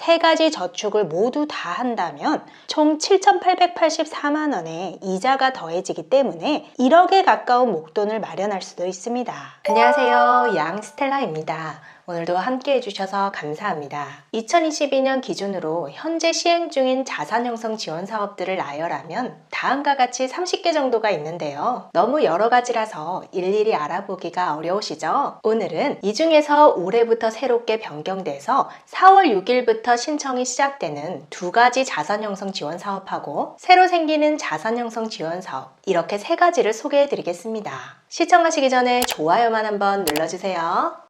세 가지 저축을 모두 다 한다면 총 7,884만 원의 이자가 더해지기 때문에 1억에 가까운 목돈을 마련할 수도 있습니다. 안녕하세요, 양스텔라입니다. 오늘도 함께 해주셔서 감사합니다. 2022년 기준으로 현재 시행 중인 자산형성 지원 사업들을 나열하면 다음과 같이 30개 정도가 있는데요. 너무 여러 가지라서 일일이 알아보기가 어려우시죠? 오늘은 이 중에서 올해부터 새롭게 변경돼서 4월 6일부터 신청이 시작되는 두 가지 자산형성 지원 사업하고 새로 생기는 자산형성 지원 사업, 이렇게 세 가지를 소개해 드리겠습니다. 시청하시기 전에 좋아요만 한번 눌러주세요.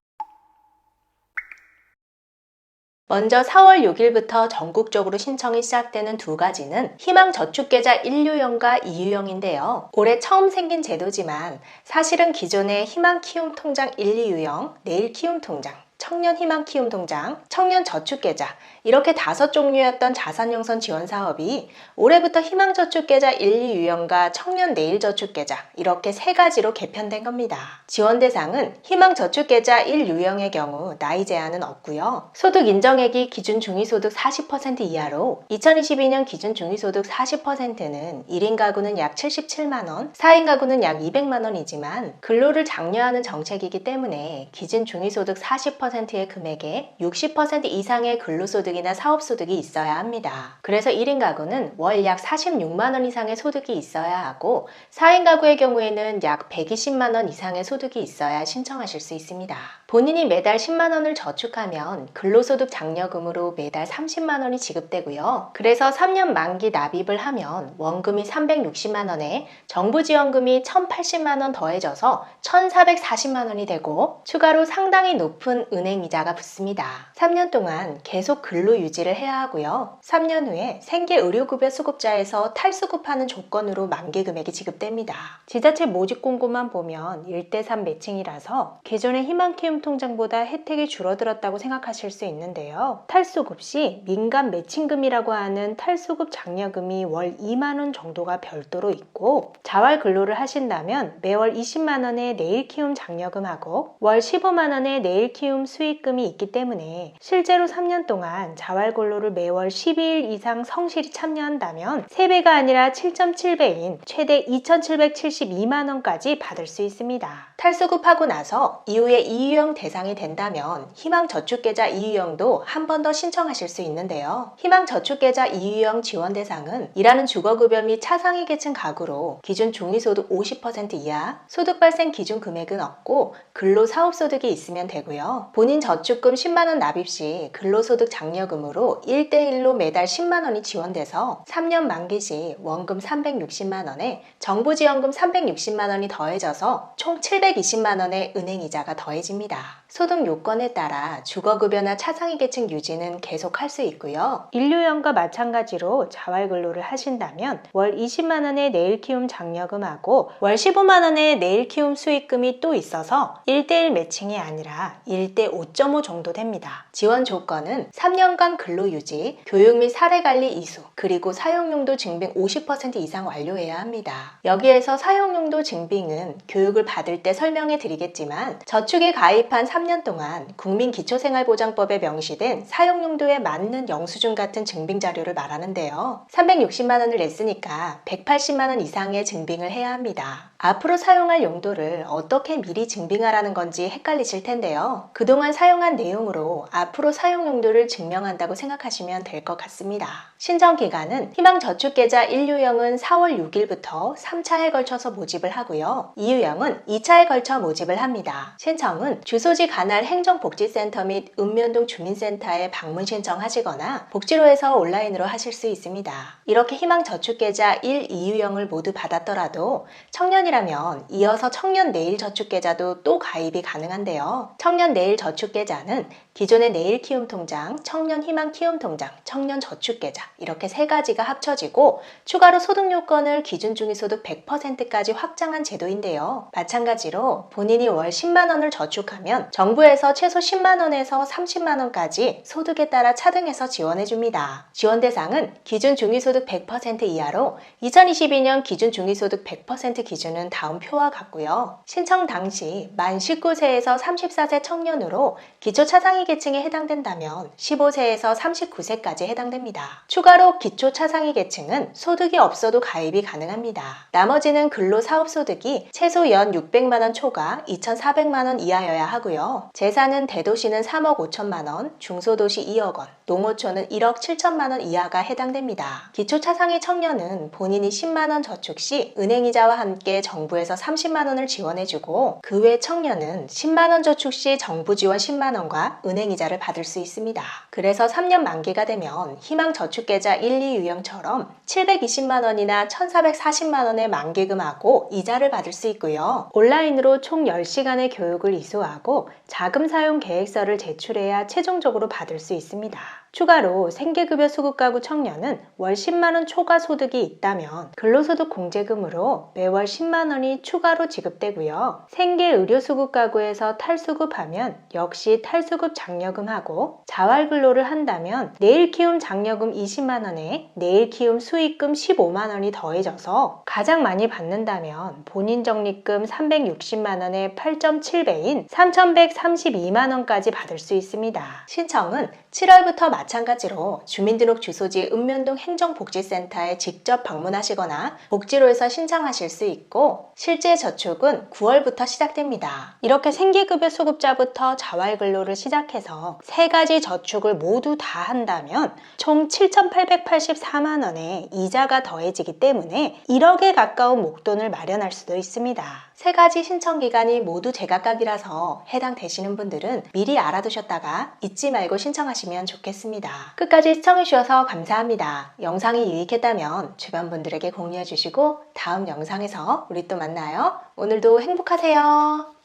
먼저 4월 6일부터 전국적으로 신청이 시작되는 두 가지는 희망저축계좌 1유형과 2유형인데요. 올해 처음 생긴 제도지만 사실은 기존의 희망키움통장 1, 2유형, 내일키움통장, 청년희망키움통장, 청년저축계좌 이렇게 5종류였던 자산형성 지원 사업이 올해부터 희망저축계좌 1, 2유형과 청년내일저축계좌 이렇게 세 가지로 개편된 겁니다. 지원 대상은 희망저축계좌 1유형의 경우 나이 제한은 없고요. 소득 인정액이 기준 중위소득 40% 이하로 2022년 기준 중위소득 40%는 1인 가구는 약 77만원, 4인 가구는 약 200만원이지만 근로를 장려하는 정책이기 때문에 기준 중위소득 40%의 금액에 60% 이상의 근로소득이나 사업소득이 있어야 합니다. 그래서 1인 가구는 월 약 46만원 이상의 소득이 있어야 하고 4인 가구의 경우에는 약 120만원 이상의 소득이 있어야 신청하실 수 있습니다. 본인이 매달 10만원을 저축하면 근로소득 장려금으로 매달 30만원이 지급되고요. 그래서 3년 만기 납입을 하면 원금이 360만원에 정부지원금이 1080만원 더해져서 1440만원이 되고 추가로 상당히 높은 은행이자가 붙습니다. 3년 동안 계속 근로 유지를 해야 하고요. 3년 후에 생계의료급여 수급자에서 탈수급하는 조건으로 만기 금액이 지급됩니다. 지자체 모집 공고만 보면 1대3 매칭이라서 기존의 희망키움통장보다 혜택이 줄어들었다고 생각하실 수 있는데요. 탈수급 시 민간 매칭금이라고 하는 탈수급 장려금이 월 2만원 정도가 별도로 있고 자활 근로를 하신다면 매월 20만원의 내일키움 장려금하고 월 15만원의 내일키움 수익금이 있기 때문에 실제로 3년 동안 자활근로를 매월 12일 이상 성실히 참여한다면 3배가 아니라 7.7배인 최대 2,772만원까지 받을 수 있습니다. 탈수급하고 나서 이후에 2유형 대상이 된다면 희망저축계좌 2유형도 한 번 더 신청하실 수 있는데요. 희망저축계좌 2유형 지원 대상은 일하는 주거급여 및 차상위 계층 가구로 기준 중위소득 50% 이하, 소득 발생 기준 금액은 없고 근로사업소득이 있으면 되고요. 본인 저축금 10만원 납입 시 근로소득 장려금으로 1대1로 매달 10만원이 지원돼서 3년 만기 시 원금 360만원에 정부지원금 360만원이 더해져서 총 720만원의 은행이자가 더해집니다. 소득 요건에 따라 주거급여나 차상위 계층 유지는 계속 할 수 있고요. 1유형과 마찬가지로 자활근로를 하신다면 월 20만원의 내일키움 장려금하고 월 15만원의 내일키움 수익금이 또 있어서 1대1 매칭이 아니라 1대 5.5 정도 됩니다. 지원 조건은 3년간 근로유지, 교육 및 사례관리 이수, 그리고 사용용도 증빙 50% 이상 완료해야 합니다. 여기에서 사용용도 증빙은 교육을 받을 때 설명해 드리겠지만 저축에 가입한 3년 동안 국민기초생활보장법에 명시된 사용용도에 맞는 영수증 같은 증빙 자료를 말하는데요. 360만원을 냈으니까 180만원 이상의 증빙을 해야 합니다. 앞으로 사용할 용도를 어떻게 미리 증빙하라는 건지 헷갈리실 텐데요. 그동안 사용한 내용으로 앞으로 사용 용도를 증명한다고 생각하시면 될 것 같습니다. 신청 기간은 희망저축계좌 1유형은 4월 6일부터 3차에 걸쳐서 모집을 하고요. 2유형은 2차에 걸쳐 모집을 합니다. 신청은 주소지 관할 행정복지센터 및 읍면동 주민센터에 방문 신청하시거나 복지로에서 온라인으로 하실 수 있습니다. 이렇게 희망저축계좌 1, 2유형을 모두 받았더라도 청년이라면 이어서 청년내일저축계좌도 또 가입이 가능한데요. 청년내일저축계좌는 기존의 내일키움통장, 청년희망키움통장, 청년저축계좌 이렇게 세 가지가 합쳐지고 추가로 소득 요건을 기준 중위소득 100%까지 확장한 제도인데요. 마찬가지로 본인이 월 10만원을 저축하면 정부에서 최소 10만원에서 30만원까지 소득에 따라 차등해서 지원해줍니다. 지원 대상은 기준 중위소득 100% 이하로 2022년 기준 중위소득 100% 기준은 다음 표와 같고요. 신청 당시 만 19세에서 34세 청년으로 기초차상위 계층에 해당된다면 15세에서 39세까지 해당됩니다. 추가로 기초차상위 계층은 소득이 없어도 가입이 가능합니다. 나머지는 근로사업소득이 최소 연 600만원 초과 2,400만원 이하여야 하고요. 재산은 대도시는 3억 5천만원, 중소도시 2억 원, 농어촌은 1억 7천만원 이하가 해당됩니다. 기초차상위 청년은 본인이 10만원 저축 시 은행이자와 함께 정부에서 30만원을 지원해주고 그 외 청년은 10만원 저축 시 정부 지원 10만원과 은행이자를 받을 수 있습니다. 그래서 3년 만기가 되면 희망저축계좌 1, 2유형처럼 720만원이나 1,440만원의 만기금하고 이자를 받을 수 있고요. 온라인으로 총 10시간의 교육을 이수하고 자금 사용 계획서를 제출해야 최종적으로 받을 수 있습니다. 추가로 생계급여 수급가구 청년은 월 10만원 초과 소득이 있다면 근로소득 공제금으로 매월 10만원이 추가로 지급되고요. 생계의료수급가구에서 탈수급하면 역시 탈수급 장려금하고 자활근로를 한다면 내일키움 장려금 20만원에 내일키움 수익금 15만원이 더해져서 가장 많이 받는다면 본인 적립금 360만원의 8.7배인 3,132만원까지 받을 수 있습니다. 신청은 7월부터 마찬가지로 주민등록 주소지 읍면동 행정복지센터에 직접 방문하시거나 복지로에서 신청하실 수 있고 실제 저축은 9월부터 시작됩니다. 이렇게 생계급여 수급자부터 자활근로를 시작해서 3가지 저축을 모두 다 한다면 총 7,884만원의 이자가 더해지기 때문에 1억에 가까운 목돈을 마련할 수도 있습니다. 3가지 신청 기간이 모두 제각각이라서 해당되시는 분들은 미리 알아두셨다가 잊지 말고 신청하시면 좋겠습니다. 끝까지 시청해주셔서 감사합니다. 영상이 유익했다면 주변 분들에게 공유해주시고 다음 영상에서 우리 또 만나요. 오늘도 행복하세요.